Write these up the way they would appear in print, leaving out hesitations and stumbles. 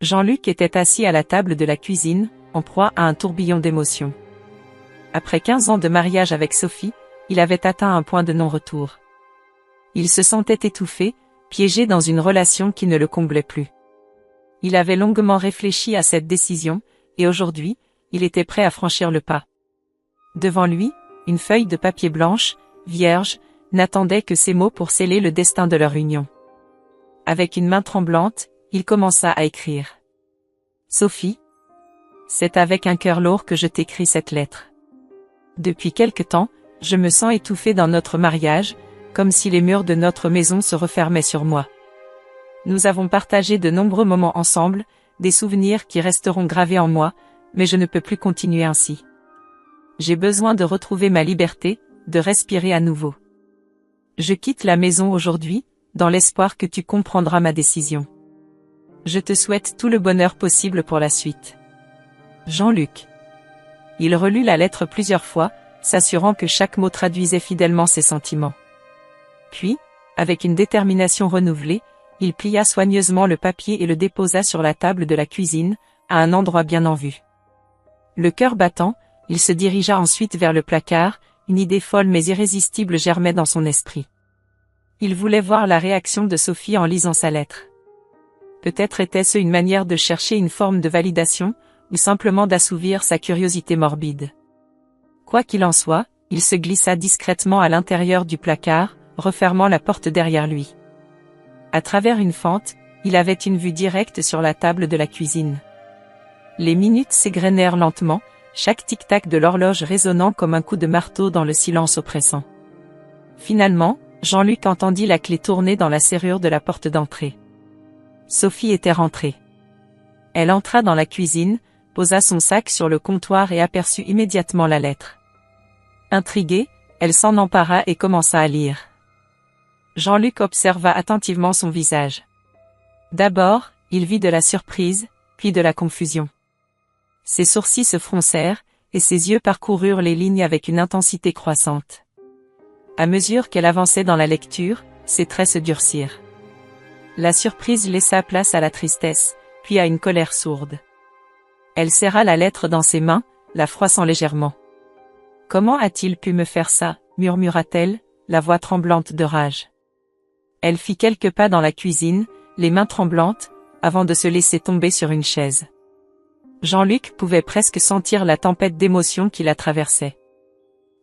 Jean-Luc était assis à la table de la cuisine, en proie à un tourbillon d'émotions. Après 15 ans de mariage avec Sophie, il avait atteint un point de non-retour. Il se sentait étouffé, piégé dans une relation qui ne le comblait plus. Il avait longuement réfléchi à cette décision, et aujourd'hui, il était prêt à franchir le pas. Devant lui, une feuille de papier blanche, vierge, n'attendait que ces mots pour sceller le destin de leur union. Avec une main tremblante, il commença à écrire. « Sophie, c'est avec un cœur lourd que je t'écris cette lettre. Depuis quelque temps, je me sens étouffé dans notre mariage, comme si les murs de notre maison se refermaient sur moi. Nous avons partagé de nombreux moments ensemble, des souvenirs qui resteront gravés en moi, mais je ne peux plus continuer ainsi. J'ai besoin de retrouver ma liberté, de respirer à nouveau. Je quitte la maison aujourd'hui, dans l'espoir que tu comprendras ma décision. Je te souhaite tout le bonheur possible pour la suite. Jean-Luc. » Il relut la lettre plusieurs fois, s'assurant que chaque mot traduisait fidèlement ses sentiments. Puis, avec une détermination renouvelée, il plia soigneusement le papier et le déposa sur la table de la cuisine, à un endroit bien en vue. Le cœur battant, il se dirigea ensuite vers le placard, une idée folle mais irrésistible germait dans son esprit. Il voulait voir la réaction de Sophie en lisant sa lettre. Peut-être était-ce une manière de chercher une forme de validation, ou simplement d'assouvir sa curiosité morbide. Quoi qu'il en soit, il se glissa discrètement à l'intérieur du placard, refermant la porte derrière lui. À travers une fente, il avait une vue directe sur la table de la cuisine. Les minutes s'égrenèrent lentement, chaque tic-tac de l'horloge résonnant comme un coup de marteau dans le silence oppressant. Finalement, Jean-Luc entendit la clé tourner dans la serrure de la porte d'entrée. Sophie était rentrée. Elle entra dans la cuisine, posa son sac sur le comptoir et aperçut immédiatement la lettre. Intriguée, elle s'en empara et commença à lire. Jean-Luc observa attentivement son visage. D'abord, il vit de la surprise, puis de la confusion. Ses sourcils se froncèrent, et ses yeux parcoururent les lignes avec une intensité croissante. À mesure qu'elle avançait dans la lecture, ses traits se durcirent. La surprise laissa place à la tristesse, puis à une colère sourde. Elle serra la lettre dans ses mains, la froissant légèrement. « Comment a-t-il pu me faire ça ?» murmura-t-elle, la voix tremblante de rage. Elle fit quelques pas dans la cuisine, les mains tremblantes, avant de se laisser tomber sur une chaise. Jean-Luc pouvait presque sentir la tempête d'émotions qui la traversait.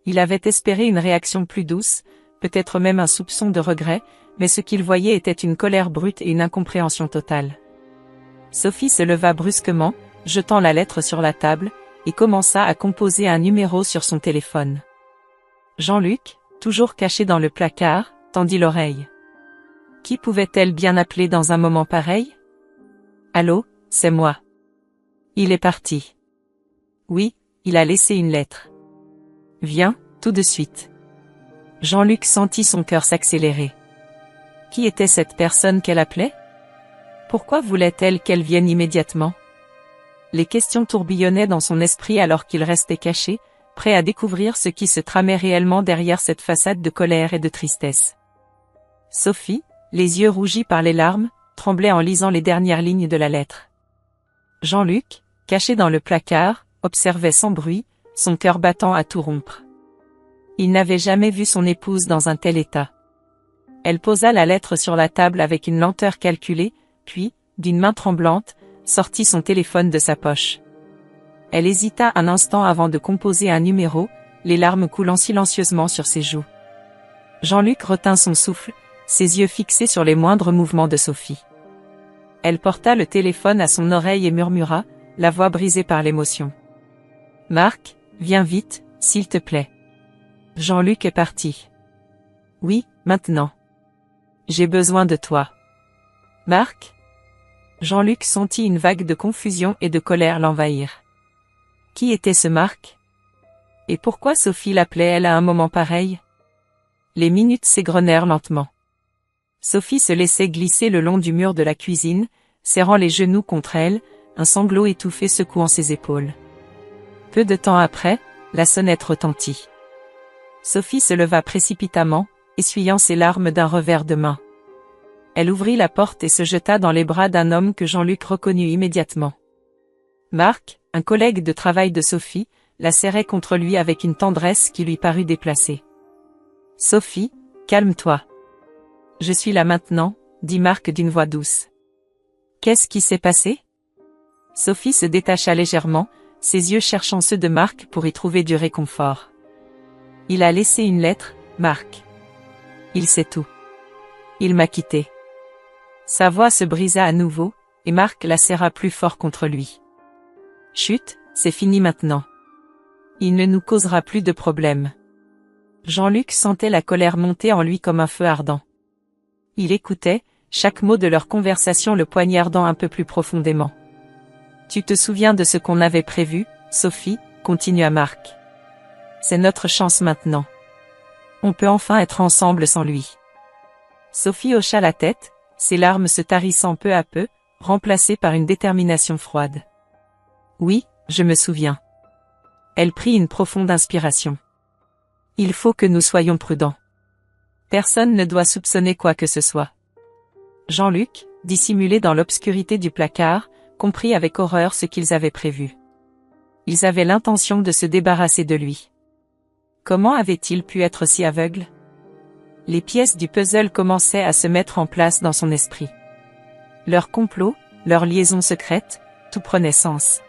Il avait espéré une réaction plus douce, peut-être même un soupçon de regret, mais ce qu'il voyait était une colère brute et une incompréhension totale. Sophie se leva brusquement, jetant la lettre sur la table, et commença à composer un numéro sur son téléphone. Jean-Luc, toujours caché dans le placard, tendit l'oreille. Qui pouvait-elle bien appeler dans un moment pareil? Allô, c'est moi. Il est parti. Oui, il a laissé une lettre. Viens, tout de suite. Jean-Luc sentit son cœur s'accélérer. Qui était cette personne qu'elle appelait? Pourquoi voulait-elle qu'elle vienne immédiatement? Les questions tourbillonnaient dans son esprit alors qu'il restait caché, prêt à découvrir ce qui se tramait réellement derrière cette façade de colère et de tristesse. Sophie, les yeux rougis par les larmes, tremblait en lisant les dernières lignes de la lettre. Jean-Luc, caché dans le placard, observait sans bruit, son cœur battant à tout rompre. Il n'avait jamais vu son épouse dans un tel état. Elle posa la lettre sur la table avec une lenteur calculée, puis, d'une main tremblante, sortit son téléphone de sa poche. Elle hésita un instant avant de composer un numéro, les larmes coulant silencieusement sur ses joues. Jean-Luc retint son souffle, ses yeux fixés sur les moindres mouvements de Sophie. Elle porta le téléphone à son oreille et murmura, la voix brisée par l'émotion. « Marc, viens vite, s'il te plaît. » Jean-Luc est parti. « Oui, maintenant. J'ai besoin de toi. »« Marc ?» Jean-Luc sentit une vague de confusion et de colère l'envahir. Qui était ce Marc? Et pourquoi Sophie l'appelait-elle à un moment pareil? Les minutes s'égrenèrent lentement. Sophie se laissait glisser le long du mur de la cuisine, serrant les genoux contre elle, un sanglot étouffé secouant ses épaules. Peu de temps après, la sonnette retentit. Sophie se leva précipitamment, essuyant ses larmes d'un revers de main. Elle ouvrit la porte et se jeta dans les bras d'un homme que Jean-Luc reconnut immédiatement. Marc, un collègue de travail de Sophie, la serrait contre lui avec une tendresse qui lui parut déplacée. « Sophie, calme-toi. Je suis là maintenant, » dit Marc d'une voix douce. « Qu'est-ce qui s'est passé ?» Sophie se détacha légèrement, ses yeux cherchant ceux de Marc pour y trouver du réconfort. « Il a laissé une lettre, Marc. Il sait tout. Il m'a quitté. » Sa voix se brisa à nouveau, et Marc la serra plus fort contre lui. « Chut, c'est fini maintenant. Il ne nous causera plus de problèmes. » Jean-Luc sentait la colère monter en lui comme un feu ardent. Il écoutait, chaque mot de leur conversation le poignardant un peu plus profondément. « Tu te souviens de ce qu'on avait prévu, Sophie ?» continua Marc. « C'est notre chance maintenant. On peut enfin être ensemble sans lui. » Sophie hocha la tête, ses larmes se tarissant peu à peu, remplacées par une détermination froide. « Oui, je me souviens. » Elle prit une profonde inspiration. « Il faut que nous soyons prudents. Personne ne doit soupçonner quoi que ce soit. » Jean-Luc, dissimulé dans l'obscurité du placard, comprit avec horreur ce qu'ils avaient prévu. Ils avaient l'intention de se débarrasser de lui. Comment avait-il pu être si aveugle? Les pièces du puzzle commençaient à se mettre en place dans son esprit. Leur complot, leur liaison secrète, tout prenait sens.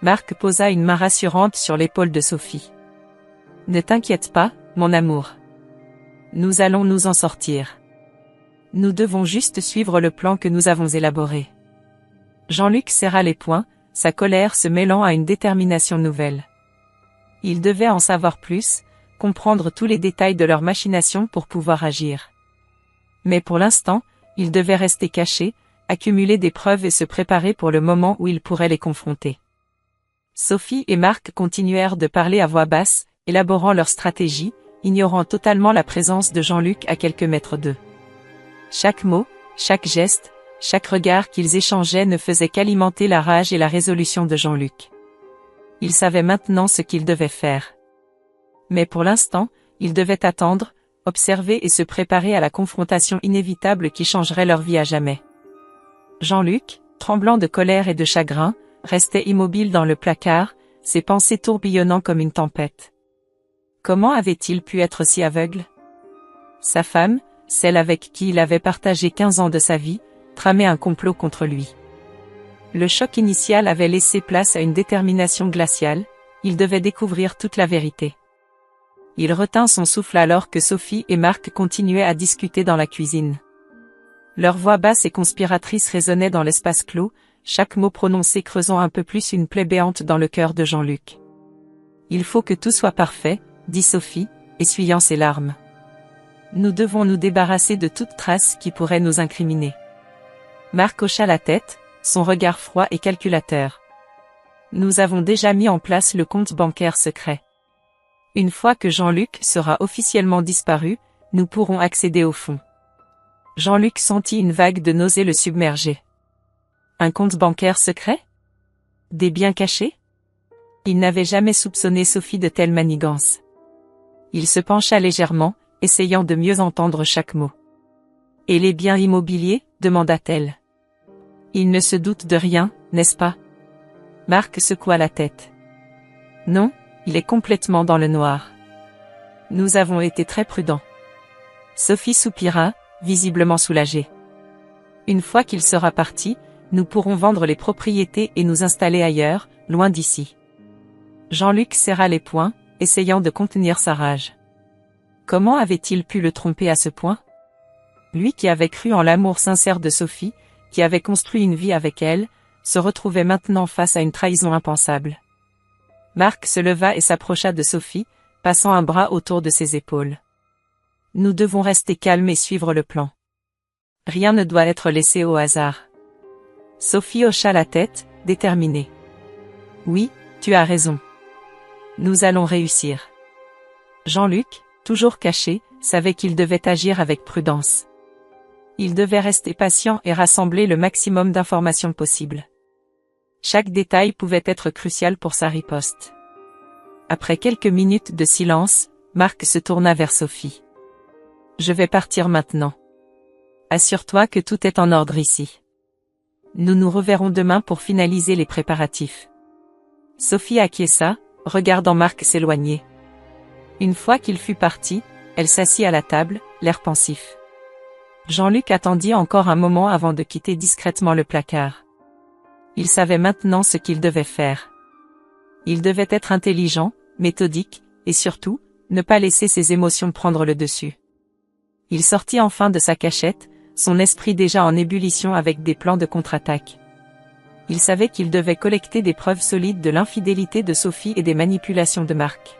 Marc posa une main rassurante sur l'épaule de Sophie. « Ne t'inquiète pas, mon amour. Nous allons nous en sortir. Nous devons juste suivre le plan que nous avons élaboré. » Jean-Luc serra les poings, sa colère se mêlant à une détermination nouvelle. Il devait en savoir plus, comprendre tous les détails de leur machination pour pouvoir agir. Mais pour l'instant, il devait rester caché, accumuler des preuves et se préparer pour le moment où il pourrait les confronter. Sophie et Marc continuèrent de parler à voix basse, élaborant leur stratégie, ignorant totalement la présence de Jean-Luc à quelques mètres d'eux. Chaque mot, chaque geste, chaque regard qu'ils échangeaient ne faisait qu'alimenter la rage et la résolution de Jean-Luc. Il savait maintenant ce qu'il devait faire. Mais pour l'instant, il devait attendre, observer et se préparer à la confrontation inévitable qui changerait leur vie à jamais. Jean-Luc, tremblant de colère et de chagrin, restait immobile dans le placard, ses pensées tourbillonnant comme une tempête. Comment avait-il pu être si aveugle? Sa femme, celle avec qui il avait partagé 15 ans de sa vie, tramait un complot contre lui. Le choc initial avait laissé place à une détermination glaciale, il devait découvrir toute la vérité. Il retint son souffle alors que Sophie et Marc continuaient à discuter dans la cuisine. Leur voix basse et conspiratrice résonnait dans l'espace clos, chaque mot prononcé creusant un peu plus une plaie béante dans le cœur de Jean-Luc. « Il faut que tout soit parfait », dit Sophie, essuyant ses larmes. « Nous devons nous débarrasser de toute trace qui pourrait nous incriminer. » Marc hocha la tête, son regard froid et calculateur. « Nous avons déjà mis en place le compte bancaire secret. Une fois que Jean-Luc sera officiellement disparu, nous pourrons accéder au fonds. » Jean-Luc sentit une vague de nausée le submerger. Un compte bancaire secret? Des biens cachés? Il n'avait jamais soupçonné Sophie de telle manigance. Il se pencha légèrement, essayant de mieux entendre chaque mot. « Et les biens immobiliers ?» demanda-t-elle. « Il ne se doute de rien, n'est-ce pas ?» Marc secoua la tête. « Non, il est complètement dans le noir. Nous avons été très prudents. » Sophie soupira, visiblement soulagée. « Une fois qu'il sera parti, nous pourrons vendre les propriétés et nous installer ailleurs, loin d'ici. » Jean-Luc serra les poings, essayant de contenir sa rage. Comment avait-il pu le tromper à ce point? Lui qui avait cru en l'amour sincère de Sophie, qui avait construit une vie avec elle, se retrouvait maintenant face à une trahison impensable. Marc se leva et s'approcha de Sophie, passant un bras autour de ses épaules. « Nous devons rester calmes et suivre le plan. Rien ne doit être laissé au hasard. » Sophie hocha la tête, déterminée. « Oui, tu as raison. Nous allons réussir. » Jean-Luc, toujours caché, savait qu'il devait agir avec prudence. Il devait rester patient et rassembler le maximum d'informations possibles. Chaque détail pouvait être crucial pour sa riposte. Après quelques minutes de silence, Marc se tourna vers Sophie. « Je vais partir maintenant. assure-toi que tout est en ordre ici. Nous nous reverrons demain pour finaliser les préparatifs. Sophie acquiesça, regardant Marc s'éloigner. Une fois qu'il fut parti, elle s'assit à la table, l'air pensif. Jean-Luc attendit encore un moment avant de quitter discrètement le placard. Il savait maintenant ce qu'il devait faire. Il devait être intelligent, méthodique, et surtout, ne pas laisser ses émotions prendre le dessus. Il sortit enfin de sa cachette, son esprit déjà en ébullition avec des plans de contre-attaque. Il savait qu'il devait collecter des preuves solides de l'infidélité de Sophie et des manipulations de Marc.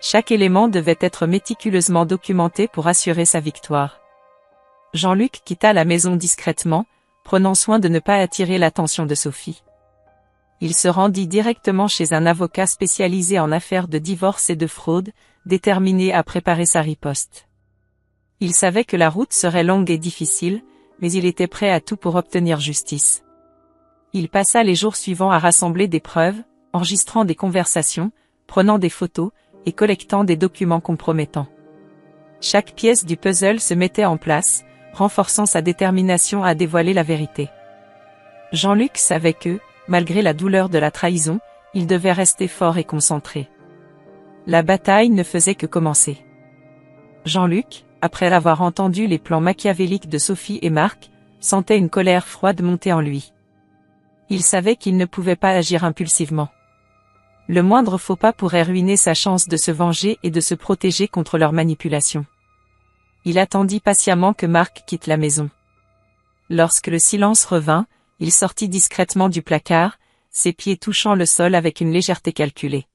Chaque élément devait être méticuleusement documenté pour assurer sa victoire. Jean-Luc quitta la maison discrètement, prenant soin de ne pas attirer l'attention de Sophie. Il se rendit directement chez un avocat spécialisé en affaires de divorce et de fraude, déterminé à préparer sa riposte. Il savait que la route serait longue et difficile, mais il était prêt à tout pour obtenir justice. Il passa les jours suivants à rassembler des preuves, enregistrant des conversations, prenant des photos, et collectant des documents compromettants. Chaque pièce du puzzle se mettait en place, renforçant sa détermination à dévoiler la vérité. Jean-Luc savait que, malgré la douleur de la trahison, il devait rester fort et concentré. La bataille ne faisait que commencer. Jean-Luc, après avoir entendu les plans machiavéliques de Sophie et Marc, sentait une colère froide monter en lui. Il savait qu'il ne pouvait pas agir impulsivement. Le moindre faux pas pourrait ruiner sa chance de se venger et de se protéger contre leur manipulation. Il attendit patiemment que Marc quitte la maison. Lorsque le silence revint, il sortit discrètement du placard, ses pieds touchant le sol avec une légèreté calculée.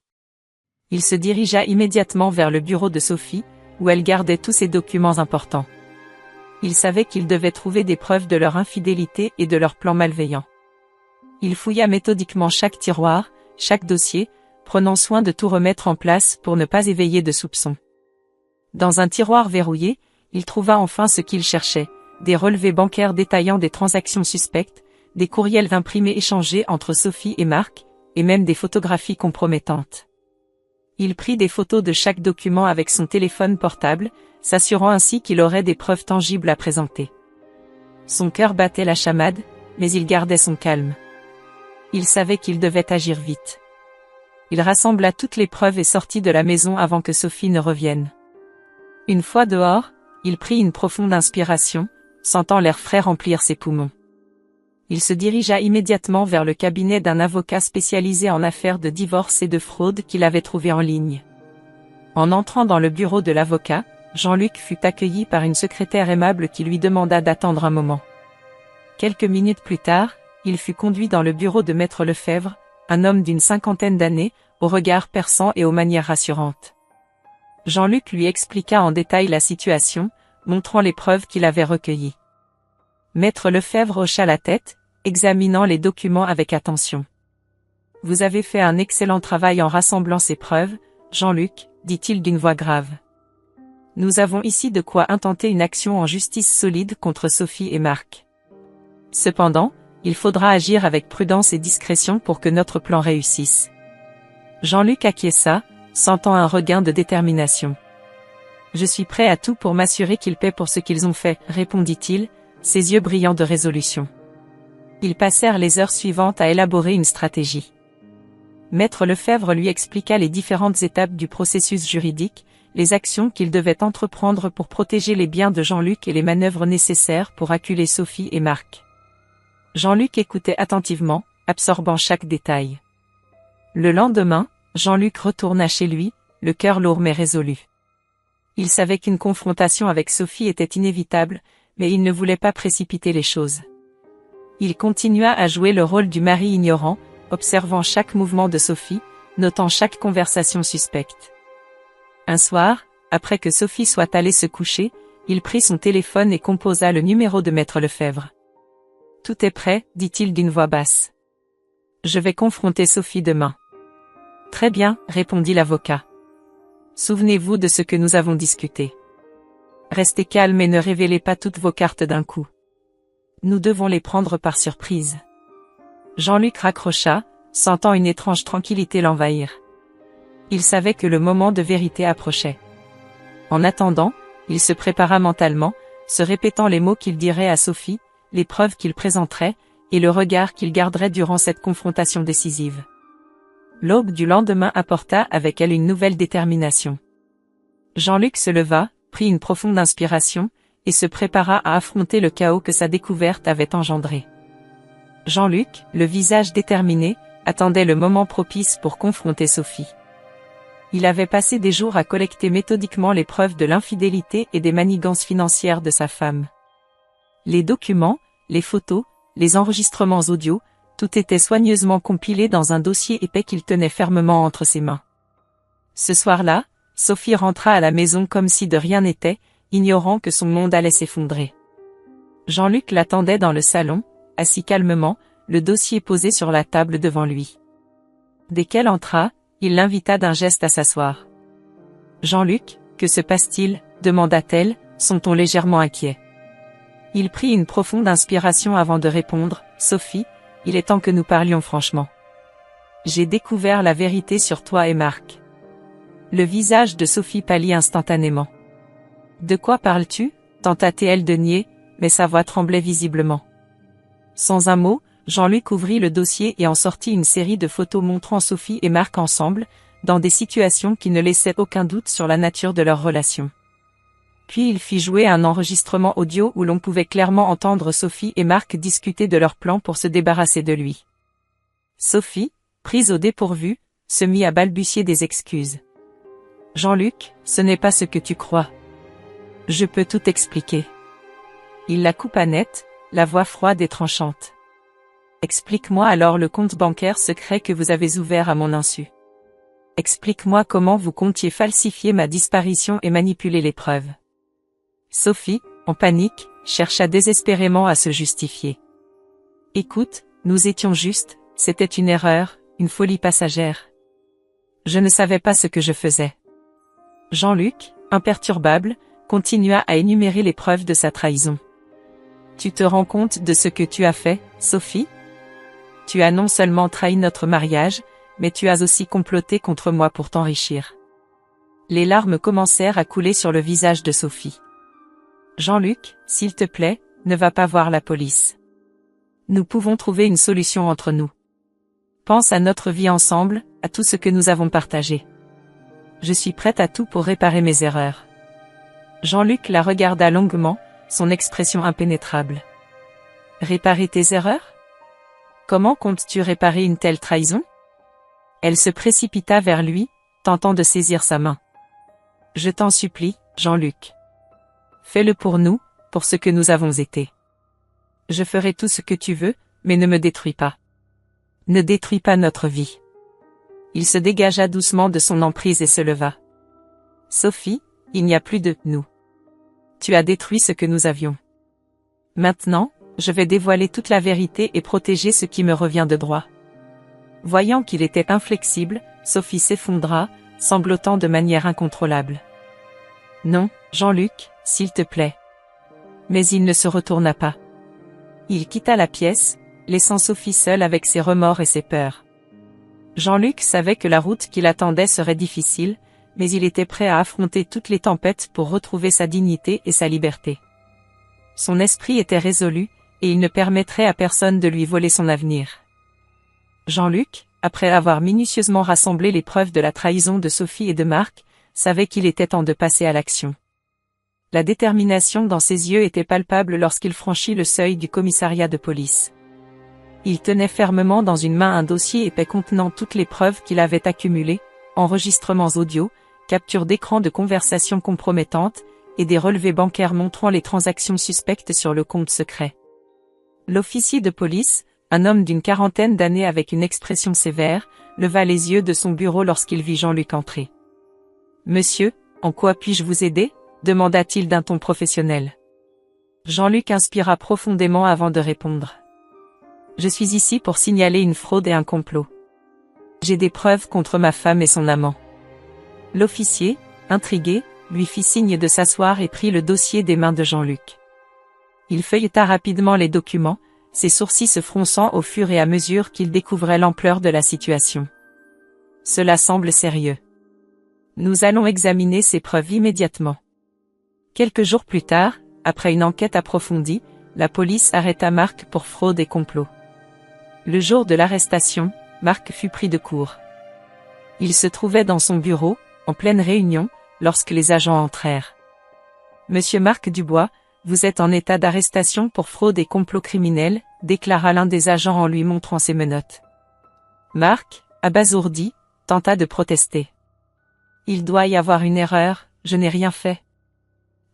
Il se dirigea immédiatement vers le bureau de Sophie, où elle gardait tous ses documents importants. Il savait qu'il devait trouver des preuves de leur infidélité et de leur plan malveillant. Il fouilla méthodiquement chaque tiroir, chaque dossier, prenant soin de tout remettre en place pour ne pas éveiller de soupçons. Dans un tiroir verrouillé, il trouva enfin ce qu'il cherchait, des relevés bancaires détaillant des transactions suspectes, des courriels imprimés échangés entre Sophie et Marc, et même des photographies compromettantes. Il prit des photos de chaque document avec son téléphone portable, s'assurant ainsi qu'il aurait des preuves tangibles à présenter. Son cœur battait la chamade, mais il gardait son calme. Il savait qu'il devait agir vite. Il rassembla toutes les preuves et sortit de la maison avant que Sophie ne revienne. Une fois dehors, il prit une profonde inspiration, sentant l'air frais remplir ses poumons. Il se dirigea immédiatement vers le cabinet d'un avocat spécialisé en affaires de divorce et de fraude qu'il avait trouvé en ligne. En entrant dans le bureau de l'avocat, Jean-Luc fut accueilli par une secrétaire aimable qui lui demanda d'attendre un moment. Quelques minutes plus tard, il fut conduit dans le bureau de Maître Lefebvre, un homme d'une 50aine d'années, au regard perçant et aux manières rassurantes. Jean-Luc lui expliqua en détail la situation, montrant les preuves qu'il avait recueillies. Maître Lefebvre hocha la tête, examinant les documents avec attention. « Vous avez fait un excellent travail en rassemblant ces preuves, Jean-Luc, dit-il d'une voix grave. Nous avons ici de quoi intenter une action en justice solide contre Sophie et Marc. Cependant, il faudra agir avec prudence et discrétion pour que notre plan réussisse. » Jean-Luc acquiesça, sentant un regain de détermination. « Je suis prêt à tout pour m'assurer qu'ils paient pour ce qu'ils ont fait, répondit-il, ses yeux brillants de résolution. Ils passèrent les heures suivantes à élaborer une stratégie. Maître Lefebvre lui expliqua les différentes étapes du processus juridique, les actions qu'il devait entreprendre pour protéger les biens de Jean-Luc et les manœuvres nécessaires pour acculer Sophie et Marc. Jean-Luc écoutait attentivement, absorbant chaque détail. Le lendemain, Jean-Luc retourna chez lui, le cœur lourd mais résolu. Il savait qu'une confrontation avec Sophie était inévitable, mais il ne voulait pas précipiter les choses. Il continua à jouer le rôle du mari ignorant, observant chaque mouvement de Sophie, notant chaque conversation suspecte. Un soir, après que Sophie soit allée se coucher, il prit son téléphone et composa le numéro de Maître Lefebvre. « Tout est prêt, dit-il d'une voix basse. Je vais confronter Sophie demain. » « Très bien, répondit l'avocat. « Souvenez-vous de ce que nous avons discuté. Restez calme et ne révélez pas toutes vos cartes d'un coup. Nous devons les prendre par surprise. » Jean-Luc raccrocha, sentant une étrange tranquillité l'envahir. Il savait que le moment de vérité approchait. En attendant, il se prépara mentalement, se répétant les mots qu'il dirait à Sophie, les preuves qu'il présenterait, et le regard qu'il garderait durant cette confrontation décisive. L'aube du lendemain apporta avec elle une nouvelle détermination. Jean-Luc se leva, prit une profonde inspiration, et se prépara à affronter le chaos que sa découverte avait engendré. Jean-Luc, le visage déterminé, attendait le moment propice pour confronter Sophie. Il avait passé des jours à collecter méthodiquement les preuves de l'infidélité et des manigances financières de sa femme. Les documents, les photos, les enregistrements audio, tout était soigneusement compilé dans un dossier épais qu'il tenait fermement entre ses mains. Ce soir-là, Sophie rentra à la maison comme si de rien n'était, ignorant que son monde allait s'effondrer. Jean-Luc l'attendait dans le salon, assis calmement, le dossier posé sur la table devant lui. Dès qu'elle entra, il l'invita d'un geste à s'asseoir. « Jean-Luc, que se passe-t-il » demanda-t-elle, son ton légèrement inquiet. Il prit une profonde inspiration avant de répondre, « Sophie, il est temps que nous parlions franchement. J'ai découvert la vérité sur toi et Marc. » Le visage de Sophie pâlit instantanément. « De quoi parles-tu » tenta-t-elle de nier, mais sa voix tremblait visiblement. Sans un mot, Jean-Luc ouvrit le dossier et en sortit une série de photos montrant Sophie et Marc ensemble, dans des situations qui ne laissaient aucun doute sur la nature de leur relation. Puis il fit jouer un enregistrement audio où l'on pouvait clairement entendre Sophie et Marc discuter de leur plan pour se débarrasser de lui. Sophie, prise au dépourvu, se mit à balbutier des excuses. « Jean-Luc, ce n'est pas ce que tu crois. Je peux tout expliquer. » Il la coupa net, la voix froide et tranchante. « Explique-moi alors le compte bancaire secret que vous avez ouvert à mon insu. Explique-moi comment vous comptiez falsifier ma disparition et manipuler les preuves. » Sophie, en panique, chercha désespérément à se justifier. « Écoute, nous étions justes, c'était une erreur, une folie passagère. Je ne savais pas ce que je faisais. » Jean-Luc, imperturbable, continua à énumérer les preuves de sa trahison. « Tu te rends compte de ce que tu as fait, Sophie ? Tu as non seulement trahi notre mariage, mais tu as aussi comploté contre moi pour t'enrichir. » Les larmes commencèrent à couler sur le visage de Sophie. « Jean-Luc, s'il te plaît, ne va pas voir la police. Nous pouvons trouver une solution entre nous. Pense à notre vie ensemble, à tout ce que nous avons partagé. Je suis prête à tout pour réparer mes erreurs. » Jean-Luc la regarda longuement, son expression impénétrable. « Réparer tes erreurs ? Comment comptes-tu réparer une telle trahison ? » Elle se précipita vers lui, tentant de saisir sa main. « Je t'en supplie, Jean-Luc. Fais-le pour nous, pour ce que nous avons été. Je ferai tout ce que tu veux, mais ne me détruis pas. Ne détruis pas notre vie. » Il se dégagea doucement de son emprise et se leva. « Sophie, il n'y a plus de « nous ». Tu as détruit ce que nous avions. Maintenant, je vais dévoiler toute la vérité et protéger ce qui me revient de droit. » Voyant qu'il était inflexible, Sophie s'effondra, sanglotant de manière incontrôlable. « Non, Jean-Luc, s'il te plaît. » Mais il ne se retourna pas. Il quitta la pièce, laissant Sophie seule avec ses remords et ses peurs. Jean-Luc savait que la route qui l'attendait serait difficile, mais il était prêt à affronter toutes les tempêtes pour retrouver sa dignité et sa liberté. Son esprit était résolu, et il ne permettrait à personne de lui voler son avenir. Jean-Luc, après avoir minutieusement rassemblé les preuves de la trahison de Sophie et de Marc, savait qu'il était temps de passer à l'action. La détermination dans ses yeux était palpable lorsqu'il franchit le seuil du commissariat de police. Il tenait fermement dans une main un dossier épais contenant toutes les preuves qu'il avait accumulées, enregistrements audio, captures d'écran de conversations compromettantes, et des relevés bancaires montrant les transactions suspectes sur le compte secret. L'officier de police, un homme d'une quarantaine d'années avec une expression sévère, leva les yeux de son bureau lorsqu'il vit Jean-Luc entrer. « Monsieur, en quoi puis-je vous aider ?» demanda-t-il d'un ton professionnel. Jean-Luc inspira profondément avant de répondre. « Je suis ici pour signaler une fraude et un complot. J'ai des preuves contre ma femme et son amant. » L'officier, intrigué, lui fit signe de s'asseoir et prit le dossier des mains de Jean-Luc. Il feuilleta rapidement les documents, ses sourcils se fronçant au fur et à mesure qu'il découvrait l'ampleur de la situation. « Cela semble sérieux. Nous allons examiner ces preuves immédiatement. » Quelques jours plus tard, après une enquête approfondie, la police arrêta Marc pour fraude et complot. Le jour de l'arrestation, Marc fut pris de court. Il se trouvait dans son bureau, en pleine réunion, lorsque les agents entrèrent. « Monsieur Marc Dubois, vous êtes en état d'arrestation pour fraude et complot criminel », déclara l'un des agents en lui montrant ses menottes. Marc, abasourdi, tenta de protester. « Il doit y avoir une erreur, je n'ai rien fait. »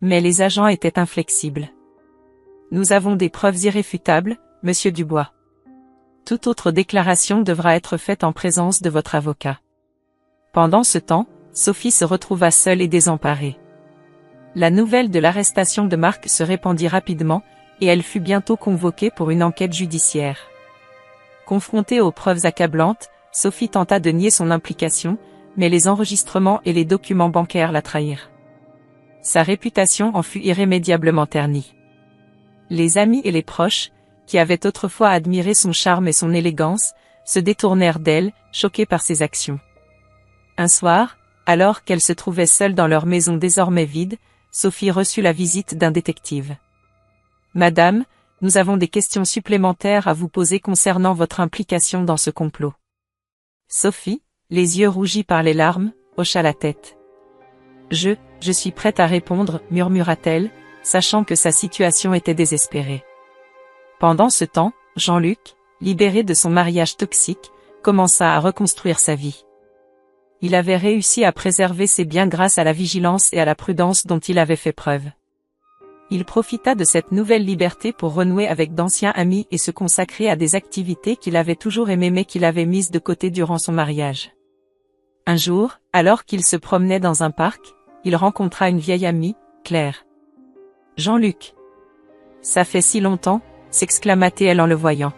Mais les agents étaient inflexibles. « Nous avons des preuves irréfutables, monsieur Dubois. Toute autre déclaration devra être faite en présence de votre avocat. » Pendant ce temps, Sophie se retrouva seule et désemparée. La nouvelle de l'arrestation de Marc se répandit rapidement, et elle fut bientôt convoquée pour une enquête judiciaire. Confrontée aux preuves accablantes, Sophie tenta de nier son implication, mais les enregistrements et les documents bancaires la trahirent. Sa réputation en fut irrémédiablement ternie. Les amis et les proches, qui avaient autrefois admiré son charme et son élégance, se détournèrent d'elle, choqués par ses actions. Un soir, alors qu'elle se trouvait seule dans leur maison désormais vide, Sophie reçut la visite d'un détective. « Madame, nous avons des questions supplémentaires à vous poser concernant votre implication dans ce complot. » Sophie, les yeux rougis par les larmes, hocha la tête. « Je suis prête à répondre, » murmura-t-elle, sachant que sa situation était désespérée. Pendant ce temps, Jean-Luc, libéré de son mariage toxique, commença à reconstruire sa vie. Il avait réussi à préserver ses biens grâce à la vigilance et à la prudence dont il avait fait preuve. Il profita de cette nouvelle liberté pour renouer avec d'anciens amis et se consacrer à des activités qu'il avait toujours aimées mais qu'il avait mises de côté durant son mariage. Un jour, alors qu'il se promenait dans un parc, il rencontra une vieille amie, Claire. « Jean-Luc. Ça fait si longtemps », s'exclama-t-elle en le voyant.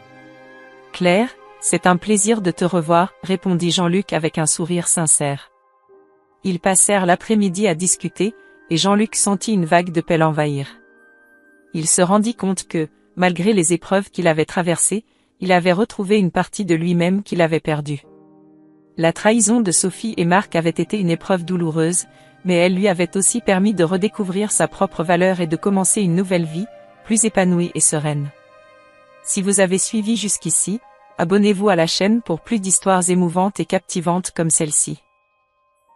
« Claire, c'est un plaisir de te revoir », répondit Jean-Luc avec un sourire sincère. Ils passèrent l'après-midi à discuter, et Jean-Luc sentit une vague de paix l'envahir. Il se rendit compte que, malgré les épreuves qu'il avait traversées, il avait retrouvé une partie de lui-même qu'il avait perdue. La trahison de Sophie et Marc avait été une épreuve douloureuse, mais elle lui avait aussi permis de redécouvrir sa propre valeur et de commencer une nouvelle vie, plus épanouie et sereine. Si vous avez suivi jusqu'ici, abonnez-vous à la chaîne pour plus d'histoires émouvantes et captivantes comme celle-ci.